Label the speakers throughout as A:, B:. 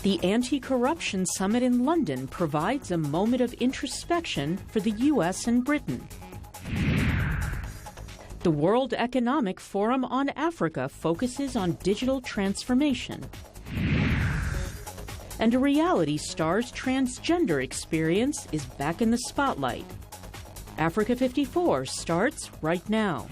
A: The Anti-Corruption Summit in London provides a moment of introspection for the U.S. and Britain. The World Economic Forum on Africa focuses on digital transformation. And a reality star's transgender experience is back in the spotlight. Africa 54 starts right now.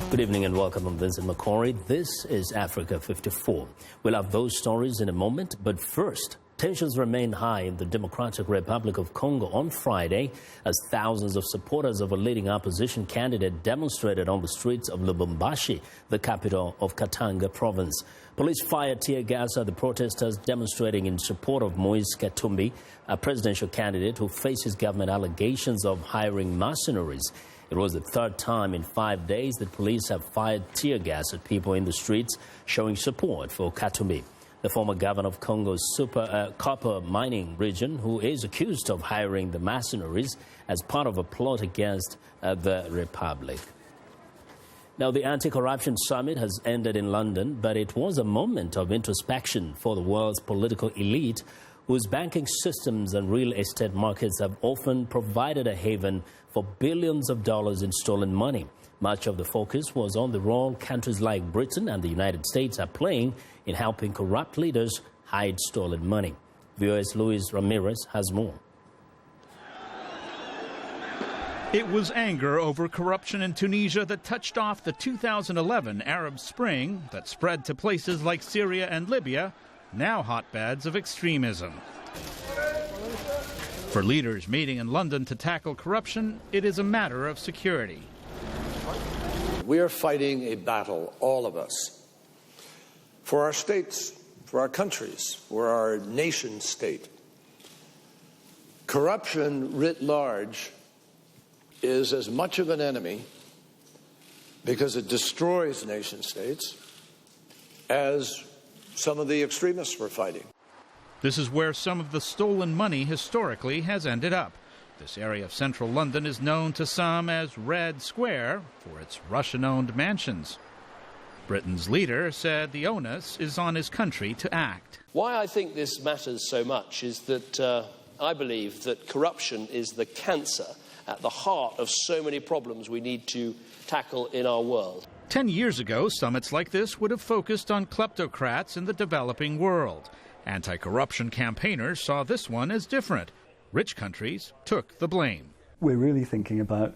B: Good evening and welcome. I'm Vincent Makori. This is Africa 54. We'll have those stories in a moment, but first, tensions remain high in the Democratic Republic of Congo on Friday as thousands of supporters of a leading opposition candidate demonstrated on the streets of Lubumbashi, the capital of Katanga province. Police fired tear gas at the protesters demonstrating in support of Moise Katumbi, a presidential candidate who faces government allegations of hiring mercenaries. It was the third time in 5 days that police have fired tear gas at people in the streets showing support for Katumbi, the former governor of Congo's copper mining region, who is accused of hiring the mercenaries as part of a plot against the republic. Now, the Anti-Corruption Summit has ended in London, but it was a moment of introspection for the world's political elite, whose banking systems and real estate markets have often provided a haven for billions of dollars in stolen money. Much of the focus was on the role countries like Britain and the United States are playing in helping corrupt leaders hide stolen money. VOA's Luis Ramirez has more.
C: It was anger over corruption in Tunisia that touched off the 2011 Arab Spring that spread to places like Syria and Libya, now hotbeds of extremism. For leaders meeting in London to tackle corruption, it is a matter of security.
D: We are fighting a battle, all of us, for our states, for our countries, for our nation state. Corruption writ large is as much of an enemy because it destroys nation states as some of the extremists we're fighting.
C: This is where some of the stolen money historically has ended up. This area of central London is known to some as Red Square for its Russian-owned mansions. Britain's leader said the onus is on his country to act.
E: Why I think this matters so much is that I believe that corruption is the cancer at the heart of so many problems we need to tackle in our world.
C: 10 years ago, summits like this would have focused on kleptocrats in the developing world. Anti-corruption campaigners saw this one as different. Rich countries took the blame.
F: We're really thinking about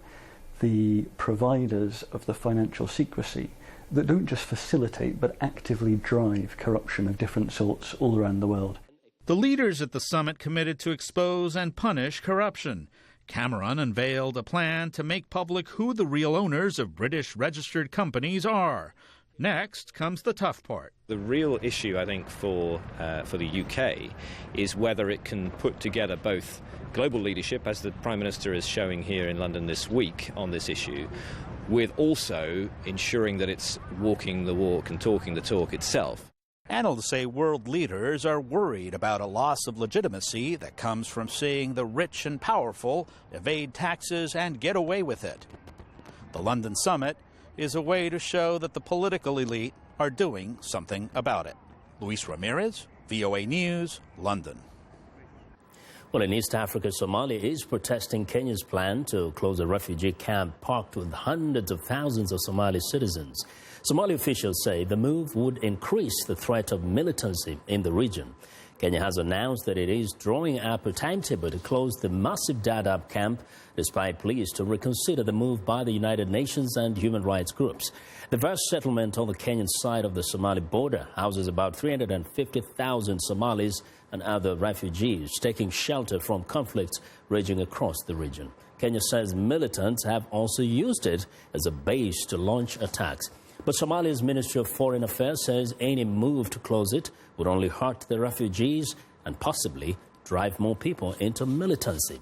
F: the providers of the financial secrecy that don't just facilitate but actively drive corruption of different sorts all around the world.
C: The leaders at the summit committed to expose and punish corruption. Cameron unveiled a plan to make public who the real owners of British registered companies are. Next comes the tough part.
G: The real issue, I think, for the UK is whether it can put together both global leadership, as the Prime Minister is showing here in London this week on this issue, with also ensuring that it's walking the walk and talking the talk itself.
C: Analysts say world leaders are worried about a loss of legitimacy that comes from seeing the rich and powerful evade taxes and get away with it. The London summit is a way to show that the political elite are doing something about it. Luis Ramirez, VOA News, London.
B: Well, in East Africa, Somalia is protesting Kenya's plan to close a refugee camp packed with hundreds of thousands of Somali citizens. Somali officials say the move would increase the threat of militancy in the region. Kenya has announced that it is drawing up a timetable to close the massive Dadaab camp, despite pleas to reconsider the move by the United Nations and human rights groups. The vast settlement on the Kenyan side of the Somali border houses about 350,000 Somalis and other refugees taking shelter from conflicts raging across the region. Kenya says militants have also used it as a base to launch attacks. But Somalia's Ministry of Foreign Affairs says any move to close it would only hurt the refugees and possibly drive more people into militancy.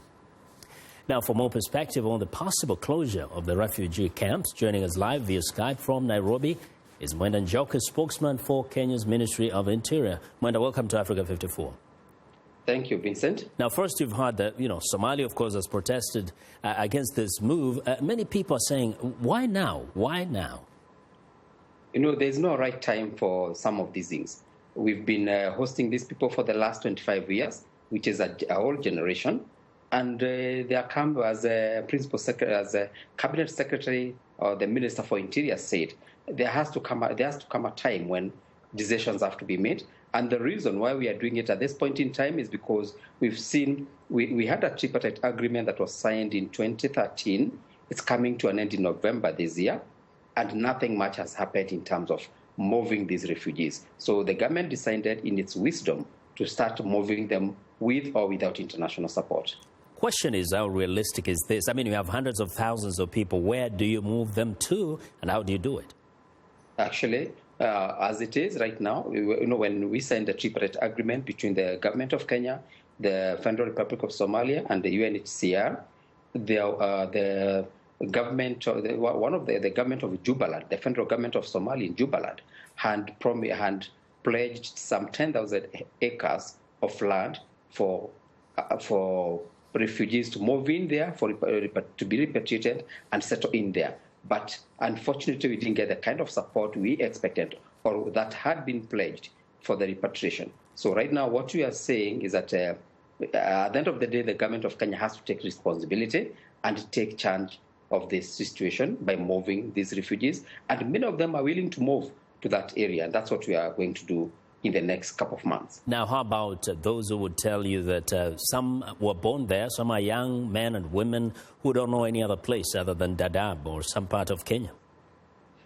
B: Now, for more perspective on the possible closure of the refugee camps, joining us live via Skype from Nairobi is Mwenda Njoka, spokesman for Kenya's Ministry of Interior. Mwenda, welcome to Africa 54.
H: Thank you, Vincent.
B: Now, first, you've heard that, Somalia, of course, has protested against this move. Many people are saying, why now? Why now?
H: There's no right time for some of these things. We've been hosting these people for the last 25 years, which is a whole generation. And they are come as a principal secretary, as a cabinet secretary, or the minister for interior said, there has to come a time when decisions have to be made. And the reason why we are doing it at this point in time is because we've seen, we had a tripartite agreement that was signed in 2013. It's coming to an end in November this year, and nothing much has happened in terms of moving these refugees. So the government decided in its wisdom to start moving them with or without international support.
B: Question is, how realistic is this? I mean, you have hundreds of thousands of people. Where do you move them to, and how do you do it?
H: Actually, as it is right now, when we signed the tripartite agreement between the government of Kenya, the Federal Republic of Somalia, and the UNHCR, the government, the government of Jubaland, the federal government of Somalia in Jubaland, had pledged some 10,000 acres of land for refugees to move in there, to be repatriated and settle in there. But unfortunately, we didn't get the kind of support we expected or that had been pledged for the repatriation. So right now, what we are saying is that at the end of the day, the government of Kenya has to take responsibility and take charge of this situation by moving these refugees. And many of them are willing to move to that area. And that's what we are going to do in the next couple of months.
B: Now, how about those who would tell you that some were born there, some are young men and women who don't know any other place other than Dadaab or some part of Kenya?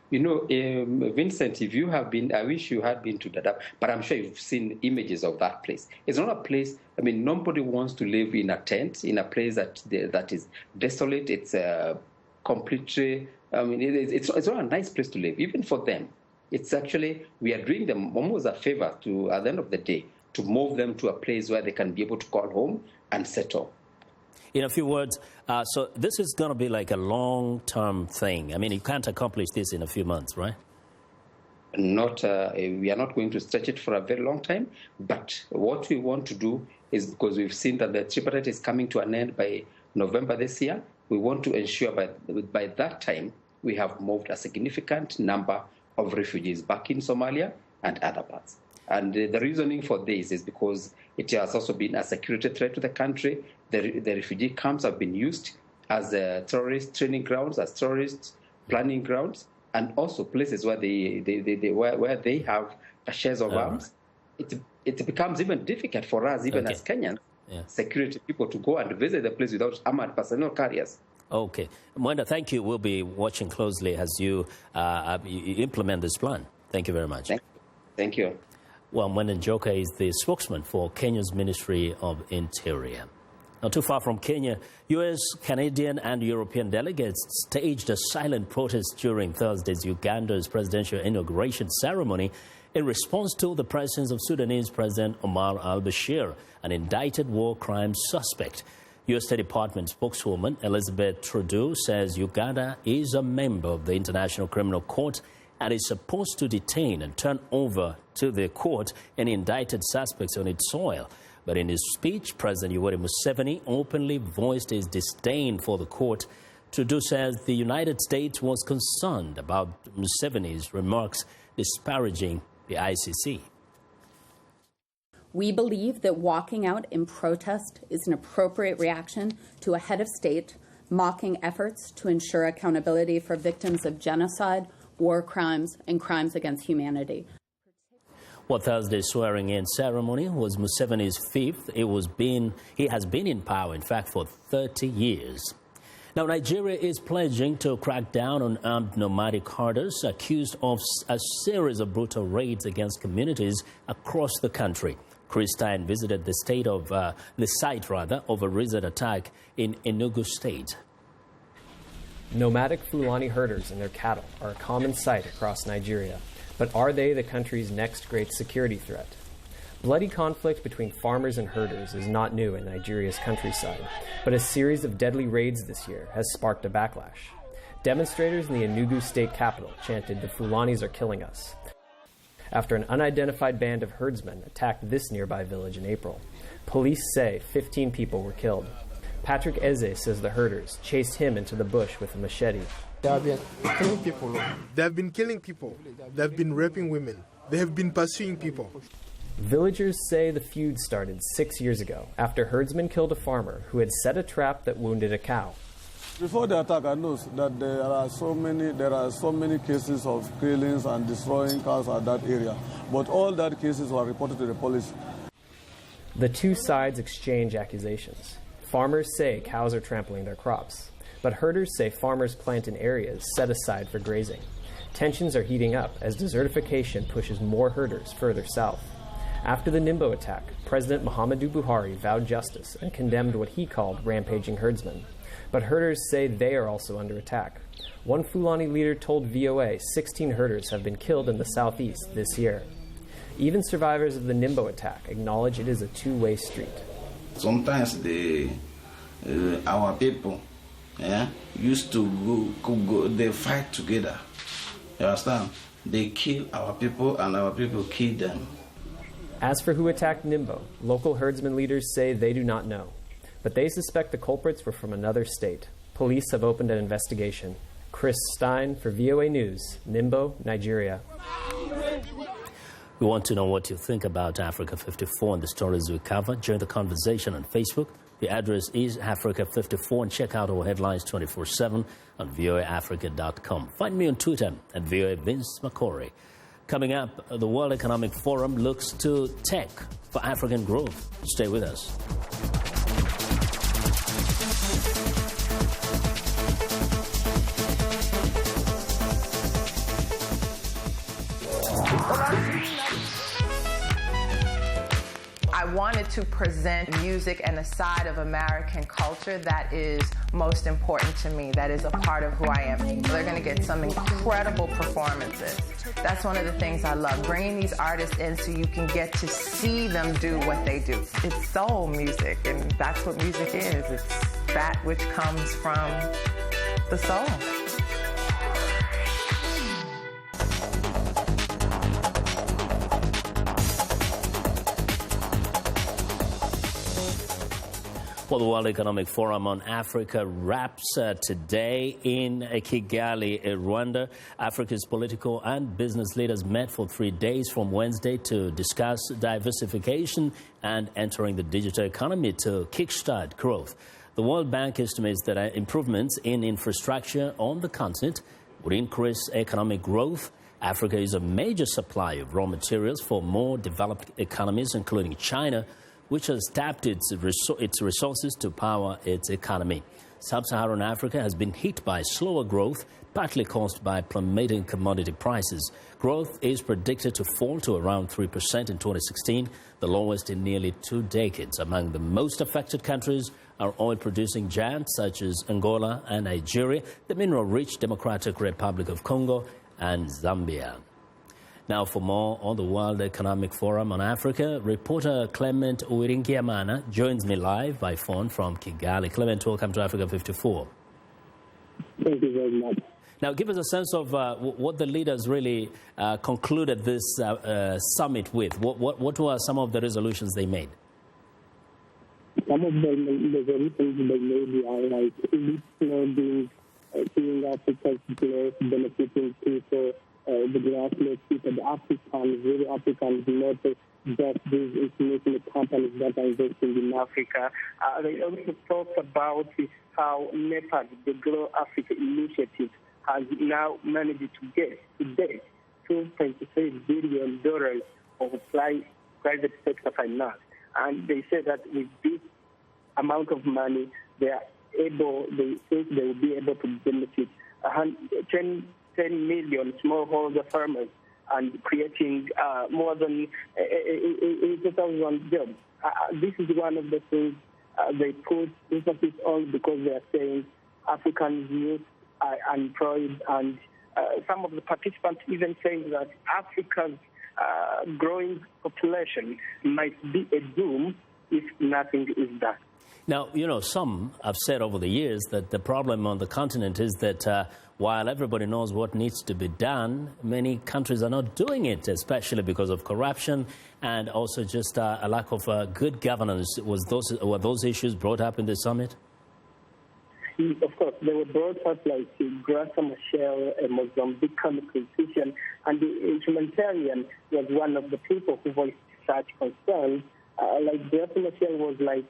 H: Vincent, if you have been, I wish you had been to Dadaab, but I'm sure you've seen images of that place. It's not a place, nobody wants to live in a tent, in a place that is desolate. It's completely, it's not a nice place to live, even for them. It's actually, we are doing them almost a favor to, at the end of the day, to move them to a place where they can be able to call home and settle.
B: In a few words, so this is going to be like a long-term thing. You can't accomplish this in a few months, right?
H: We are not going to stretch it for a very long time, but what we want to do is, because we've seen that the tripartite is coming to an end by November this year, we want to ensure by that time we have moved a significant number of refugees back in Somalia and other parts. And the reasoning for this is because it has also been a security threat to the country. The refugee camps have been used as terrorist training grounds, as terrorist planning grounds, and also places where they have shares of arms. It becomes even difficult for us, even as Kenyans, security people, to go and visit the place without armored personnel carriers.
B: Okay. Mwenda, thank you. We'll be watching closely as you implement this plan. Thank you very much.
H: Thank you.
B: Well, Mwenda Njoka is the spokesman for Kenya's Ministry of Interior. Not too far from Kenya, U.S., Canadian and European delegates staged a silent protest during Thursday's Uganda's presidential inauguration ceremony in response to the presence of Sudanese President Omar al-Bashir, an indicted war crimes suspect. U.S. State Department spokeswoman Elizabeth Trudeau says Uganda is a member of the International Criminal Court and is supposed to detain and turn over to the court any indicted suspects on its soil. But in his speech, President Yoweri Museveni openly voiced his disdain for the court. Trudeau says the United States was concerned about Museveni's remarks disparaging the ICC.
I: We believe that walking out in protest is an appropriate reaction to a head of state mocking efforts to ensure accountability for victims of genocide, war crimes, and crimes against humanity.
B: Well, Thursday's swearing-in ceremony was Museveni's fifth. He has been in power, in fact, for 30 years. Now, Nigeria is pledging to crack down on armed nomadic herders accused of a series of brutal raids against communities across the country. Chris Stein visited the site of a recent attack in Enugu State.
J: Nomadic Fulani herders and their cattle are a common sight across Nigeria. But are they the country's next great security threat? Bloody conflict between farmers and herders is not new in Nigeria's countryside, but a series of deadly raids this year has sparked a backlash. Demonstrators in the Enugu state capital chanted, "The Fulanis are killing us," after an unidentified band of herdsmen attacked this nearby village in April. Police say 15 people were killed. Patrick Eze says the herders chased him into the bush with a machete,
K: They have been killing people. They have been killing people. They have been raping women. They have been pursuing people.
J: Villagers say the feud started 6 years ago after herdsmen killed a farmer who had set a trap that wounded a cow.
L: Before the attack, I know that there are so many cases of killings and destroying cows at that area. But all that cases were reported to the police.
J: The two sides exchange accusations. Farmers say cows are trampling their crops, but herders say farmers plant in areas set aside for grazing. Tensions are heating up as desertification pushes more herders further south. After the Nimbo attack, President Muhammadu Buhari vowed justice and condemned what he called rampaging herdsmen. But herders say they are also under attack. One Fulani leader told VOA 16 herders have been killed in the southeast this year. Even survivors of the Nimbo attack acknowledge it is a two-way street.
M: Sometimes our people used to go, they fight together. You understand? They kill our people and our people kill them.
J: As for who attacked Nimbo, local herdsmen leaders say they do not know. But they suspect the culprits were from another state. Police have opened an investigation. Chris Stein for VOA News, Nimbo, Nigeria.
B: We want to know what you think about Africa 54 and the stories we cover. Join the conversation on Facebook. The address is Africa54 and check out our headlines 24/7 on voaafrica.com. Find me on Twitter at VOA Vincent Makori. Coming up, the World Economic Forum looks to tech for African growth. Stay with us.
N: I wanted to present music and a side of American culture that is most important to me, that is a part of who I am. They're going to get some incredible performances. That's one of the things I love, bringing these artists in so you can get to see them do what they do. It's soul music, and that's what music is. It's that which comes from the soul.
B: Well, the World Economic Forum on Africa wraps today in Kigali, Rwanda. Africa's political and business leaders met for 3 days from Wednesday to discuss diversification and entering the digital economy to kickstart growth. The World Bank estimates that improvements in infrastructure on the continent would increase economic growth. Africa is a major supplier of raw materials for more developed economies, including China, which has tapped its resources to power its economy. Sub-Saharan Africa has been hit by slower growth, partly caused by plummeting commodity prices. Growth is predicted to fall to around 3% in 2016, the lowest in nearly 2 decades. Among the most affected countries are oil-producing giants such as Angola and Nigeria, the mineral-rich Democratic Republic of Congo, and Zambia. Now, for more on the World Economic Forum on Africa, reporter Clement Uwiringiamana joins me live by phone from Kigali. Clement, welcome to Africa 54.
O: Thank you very much.
B: Now, give us a sense of what the leaders really concluded this summit with. What were some of the resolutions they made?
O: Some of the resolutions they made are like seeing Africa's growth benefiting people. The grassroots people, the Africans, really Africans, not just these international companies that are investing in Africa. They also talked about how NEPAD, the Grow Africa Initiative, has now managed to get today $2.3 billion of private sector finance. And they say that with this amount of money, they think they will be able to benefit 10 million smallholder farmers and creating more than 80,000 jobs. This is one of the things they put emphasis on because they are saying African youth are unemployed, and some of the participants even saying that Africa's growing population might be a doom if nothing is done.
B: Now, some have said over the years that the problem on the continent is that while everybody knows what needs to be done, many countries are not doing it, especially because of corruption and also just a lack of good governance. Were those issues brought up in the summit?
O: of course, there were broadcasts like Graça Machel, a Mozambican musician, and the humanitarian was one of the people who voiced such concerns. Like Graça Machel was like,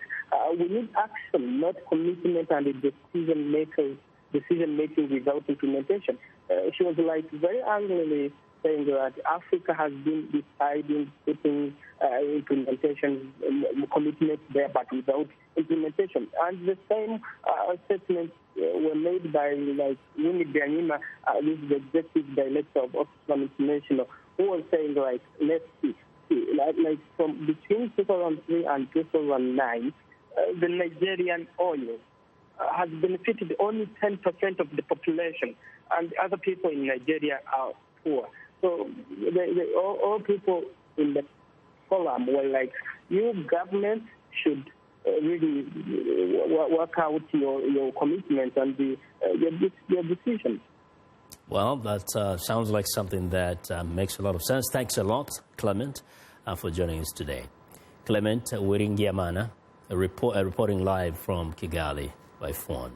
O: we need action, not commitment and decision-making without implementation. She was like very angrily saying that Africa has been deciding, putting implementation commitments there, but without implementation. And the same statements were made by like Winnie Byanyima, this is the executive director of Oxfam International, who was saying like, let's see, like from between 2003 and 2009, the Nigerian oil has benefited only 10% of the population, and other people in Nigeria are poor. So all people in the forum were like, you government should really work out your commitment and your decision.
B: Well, that sounds like something that makes a lot of sense. Thanks a lot, Clement, for joining us today. Clement Wiringiamana, reporting live from Kigali by phone.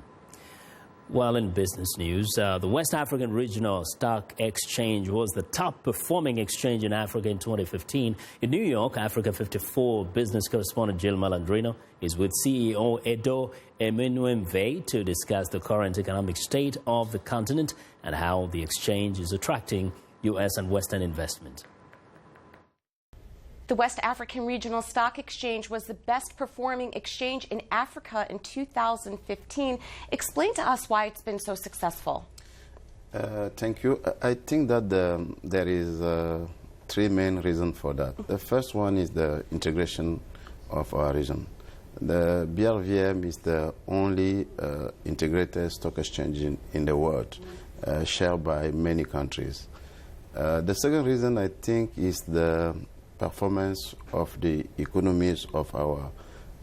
B: Well, in business news, the West African Regional Stock Exchange was the top-performing exchange in Africa in 2015. In New York, Africa 54 business correspondent Jill Malandrino is with CEO Edo Emenwemve to discuss the current economic state of the continent and how the exchange is attracting U.S. and Western investment.
P: The West African Regional Stock Exchange was the best performing exchange in Africa in 2015. Explain to us why it's been so successful.
Q: Thank you. I think that there is three main reasons for that. The first one is the integration of our region. The BRVM is the only integrated stock exchange in the world, shared by many countries. The second reason, I think, is the performance of the economies of our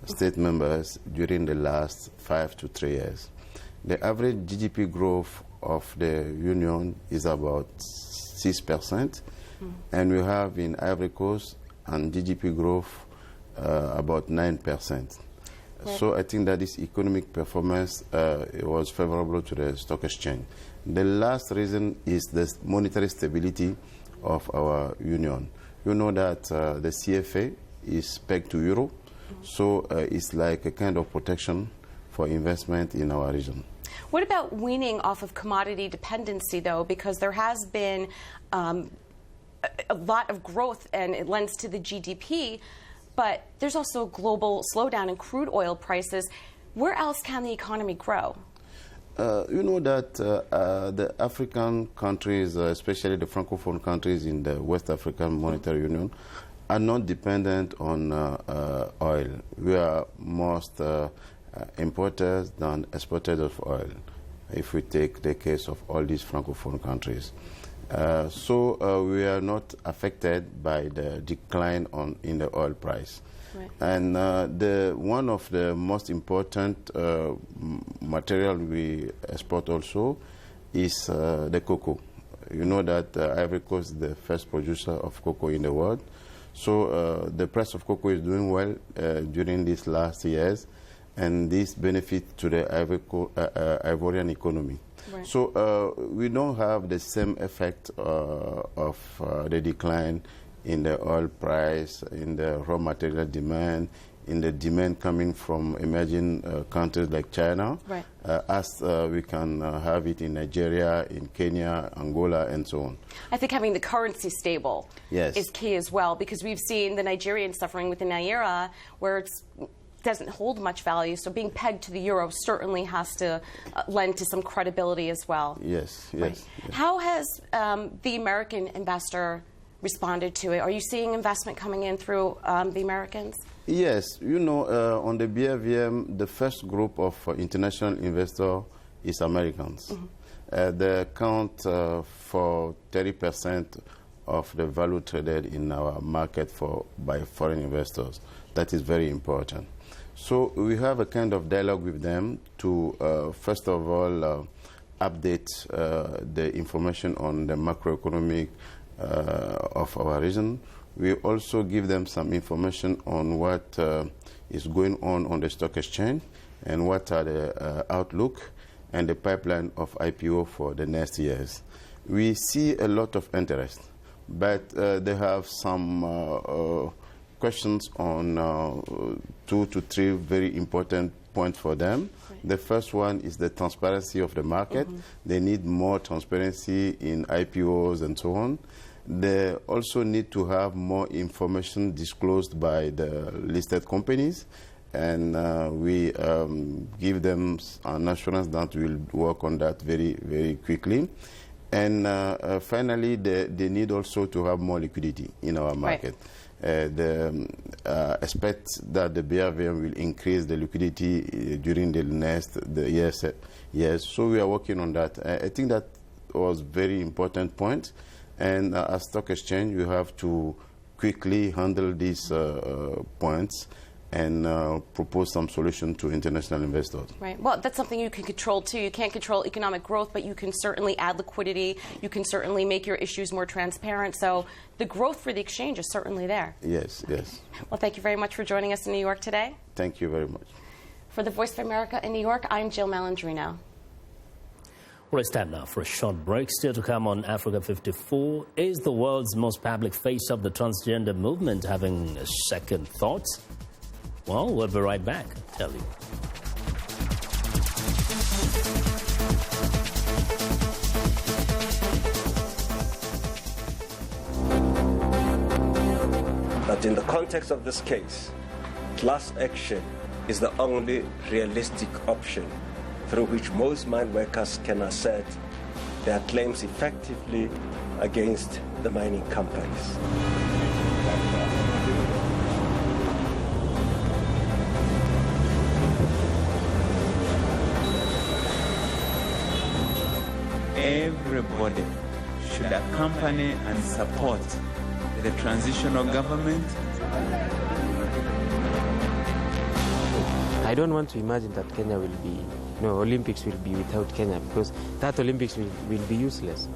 Q: state members during the last 5 to 3 years. The average GDP growth of the Union is about 6%, and we have in Ivory Coast and GDP growth about 9%. Right. So I think that this economic performance was favorable to the stock exchange. The last reason is the monetary stability of our Union. You know that the CFA is pegged to euro, so it's like a kind of protection for investment in our region.
P: What about weaning off of commodity dependency, though, because there has been a lot of growth and it lends to the GDP, but there's also a global slowdown in crude oil prices. Where else can the economy grow?
Q: You know that the African countries, especially the Francophone countries in the West African Monetary Union, are not dependent on oil. We are most importers than exporters of oil, if we take the case of all these Francophone countries. So we are not affected by the decline in the oil price. Right. And one of the most important material we export also is the cocoa. You know that Ivory Coast is the first producer of cocoa in the world. So the price of cocoa is doing well during these last years, and this benefits to the Ivorian economy. Right. So we don't have the same effect of the decline in the oil price, in the raw material demand, in the demand coming from emerging countries like China, right, as we can have it in Nigeria, in Kenya, Angola, and so on.
P: I think having the currency stable,
Q: yes,
P: is key as well, because we've seen the Nigerians suffering with the Naira, where it doesn't hold much value, so being pegged to the euro certainly has to lend to some credibility as well.
Q: Yes, yes.
P: Right.
Q: Yes.
P: How has the American investor responded to it? Are you seeing investment coming in through the Americans?
Q: Yes. You know, on the BRVM, the first group of international investors is Americans. Mm-hmm. They account for 30% of the value traded in our market by foreign investors. That is very important. So we have a kind of dialogue with them to, first of all, update the information on the macroeconomic of our region. We also give them some information on what is going on the stock exchange and what are the outlook, and the pipeline of IPO for the next years. We see a lot of interest, but they have some questions on 2 to 3 very important points for them. Right. The first one is the transparency of the market. They need more transparency in IPOs and so on. They also need to have more information disclosed by the listed companies, and we give them an assurance that we'll work on that very, very quickly. And finally, they need also to have more liquidity in our market. Right. They expect that the BRVM will increase the liquidity during the next years. So we are working on that. I think that was very important point. And as stock exchange, you have to quickly handle these points and propose some solution to international investors.
P: Right. Well, that's something you can control too. You can't control economic growth, but you can certainly add liquidity. You can certainly make your issues more transparent. So the growth for the exchange is certainly there.
Q: Yes, yes.
P: Well, thank you very much for joining us in New York today.
Q: Thank you very much.
P: For the Voice of America in New York, I'm Jill Malandrino.
B: Well, it's time now for a short break. Still to come on Africa 54. Is the world's most public face of the transgender movement having second thoughts? Well, we'll be right back, I'll tell you.
R: That in the context of this case, class action is the only realistic option through which most mine workers can assert their claims effectively against the mining companies.
S: Everybody should accompany and support the transitional government.
T: I don't want to imagine that Kenya will be, Olympics will be without Kenya, because that Olympics will be useless.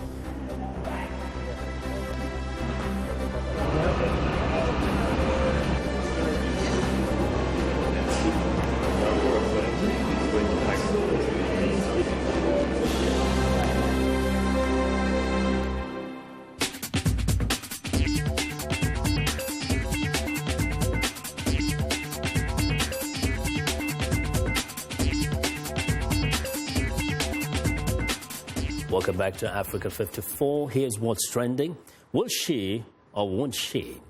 B: Welcome back to Africa 54. Here's what's trending. Will she or won't she?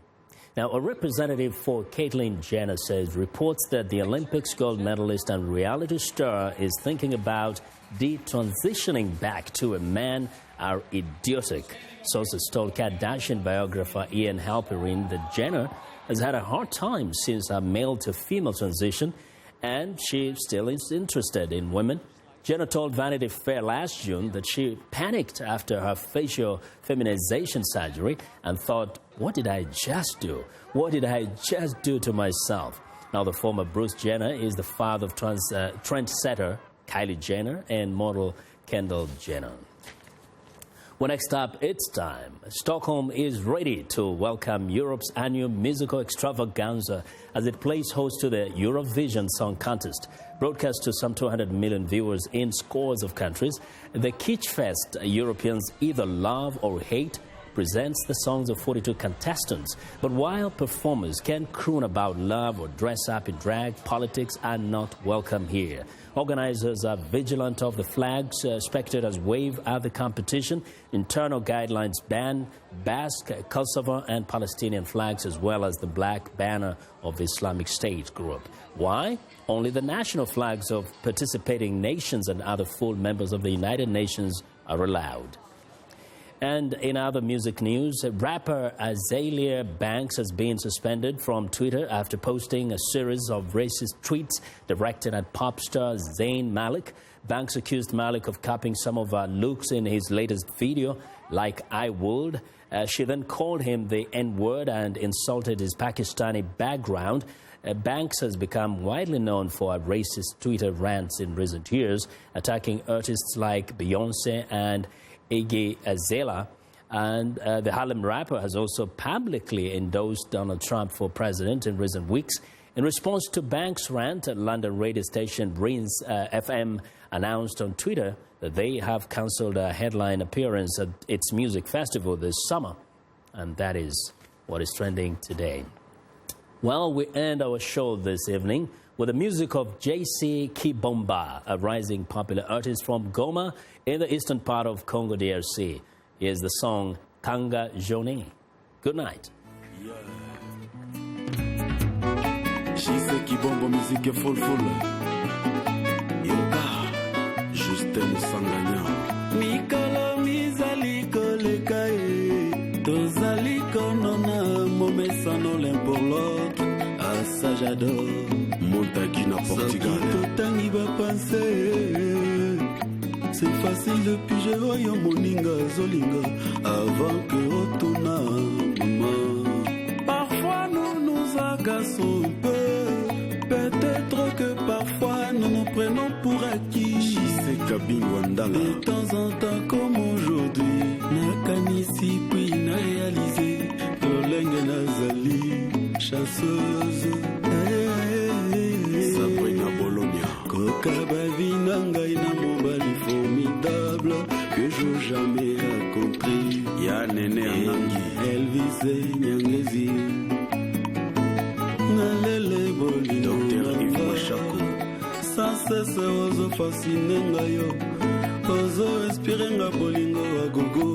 B: Now, a representative for Caitlyn Jenner says reports that the Olympics gold medalist and reality star is thinking about detransitioning back to a man are idiotic. Sources told Kardashian biographer Ian Halperin that Jenner has had a hard time since her male-to-female transition, and she still is interested in women. Jenner told Vanity Fair last June that she panicked after her facial feminization surgery and thought, what did I just do? What did I just do to myself? Now, the former Bruce Jenner is the father of trendsetter Kylie Jenner and model Kendall Jenner. Well, next up, it's time. Stockholm is ready to welcome Europe's annual musical extravaganza as it plays host to the Eurovision Song Contest. Broadcast to some 200 million viewers in scores of countries, the Kitschfest Europeans either love or hate presents the songs of 42 contestants. But while performers can croon about love or dress up in drag, politics are not welcome here. Organizers are vigilant of the flags spectators wave at the competition. Internal guidelines ban Basque, Kosovo and Palestinian flags, as well as the black banner of the Islamic State group. Why? Only the national flags of participating nations and other full members of the United Nations are allowed. And in other music news, rapper Azealia Banks has been suspended from Twitter after posting a series of racist tweets directed at pop star Zayn Malik. Banks accused Malik of copying some of her looks in his latest video, Like I Would. She then called him the N-word and insulted his Pakistani background. Banks has become widely known for her racist Twitter rants in recent years, attacking artists like Beyoncé and Iggy Azalea, and the Harlem rapper has also publicly endorsed Donald Trump for president in recent weeks. In response to Banks' rant, London radio station Rinse FM announced on Twitter that they have cancelled a headline appearance at its music festival this summer. And that is what is trending today. Well, we end our show this evening with the music of J.C. Kibomba, a rising popular artist from Goma in the eastern part of Congo DRC. Here's the song Kanga Joni. Good night.
U: She said Kibomba music est full. Yoga, Justin Sanganya. Mikala mizali kolekae, tozali konona, momesano l'un pour l'autre. Ah ça j'adore. Montagina Portugal. Totangi va penser. C'est facile de piger oyo moninga zolinga avant que otuna maman. Parfois nous nous agaçons un peu. Peut-être que parfois nous nous prenons pour acquis. C'est Kabing Wandala. De temps en temps comme aujourd'hui, nakanisi puis na réalisé. Lolenge nazali chasseuse. Sabrina Bologna. Kokaba vinanga ina mobali formidable que je jamais rencontré. Ya Nene Anangi. Elvis Nyangezi. Nalele Bolino. Docteur Yves Machako. Sans cesse ozo fascine ngayo. Ozo inspire nga bolingo a gogo.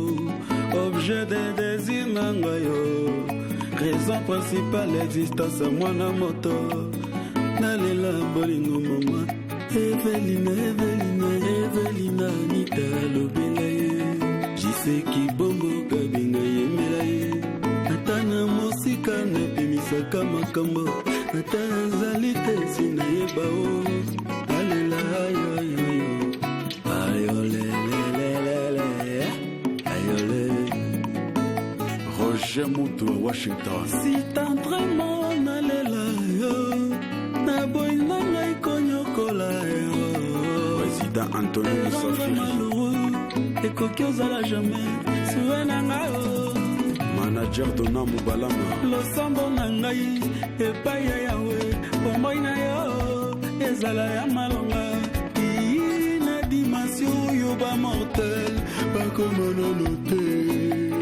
U: Objet de désir nangayo. Raison principale existence à moi na moto. Nalela bolingo mama. Evelina Anita lobela ye. Jise Kibombo kabinga yemela ye. Atana mosika na pemisaka makambo. Atana zali te sina yeba o. Alela ayo. Ayole. Roger Moutou à Washington. Si tendrement nalela yo. Na boy nanga ikonyokola yo. Président Anthony Moussafiri. Et kokiozala jamais. Souena ngayo. Manager Dona Mubalama. Losambo nangai. Epai ya yawe. Bomboy na yo. Ezala ya malonga. Ina dimension yo ba mortel. Pas comme un hôtel.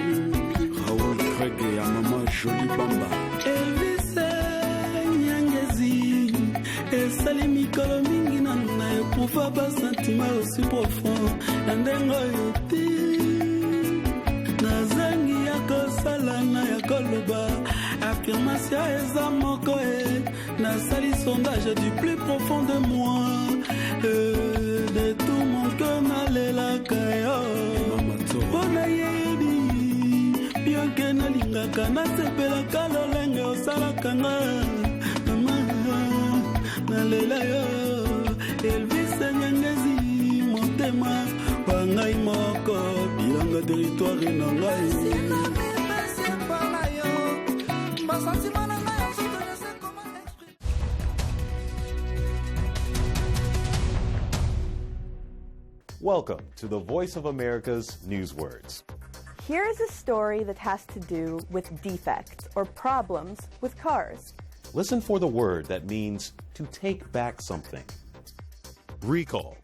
U: Raoul Craig et à maman Jolie Bamba. Elvis Nyangezi. Et sali mikolo mingi nana eprouva ba sentiment aussi profond. Nandengo yoti. Nazangi ya kosala na ya koloba. Affirmation eza moko e. Nasali sondage du plus profond de moi. De tout mon cœur nalela kayo. Bona yebi. Bien que nalingaka nasepelaka lolenge osalaka nga. Nalela yo. Elvis Nyangezi motema. Bangai moko. Bilanga territoire na ngai.
V: Welcome to the Voice of America's Newswords.
W: Here is a story that has to do with defects or problems with cars.
V: Listen for the word that means to take back something. Recall.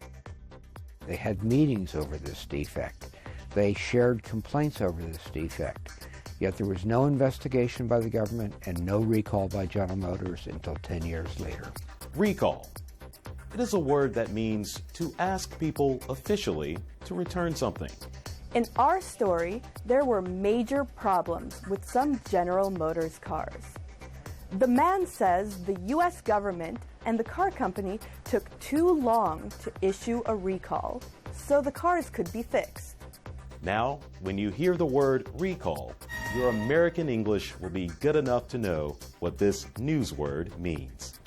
X: They had meetings over this defect. They shared complaints over this defect. Yet there was no investigation by the government and no recall by General Motors until 10 years later.
V: Recall. It is a word that means to ask people officially to return something.
W: In our story, there were major problems with some General Motors cars. The man says the U.S. government and the car company took too long to issue a recall, so the cars could be fixed.
V: Now, when you hear the word recall, your American English will be good enough to know what this news word means.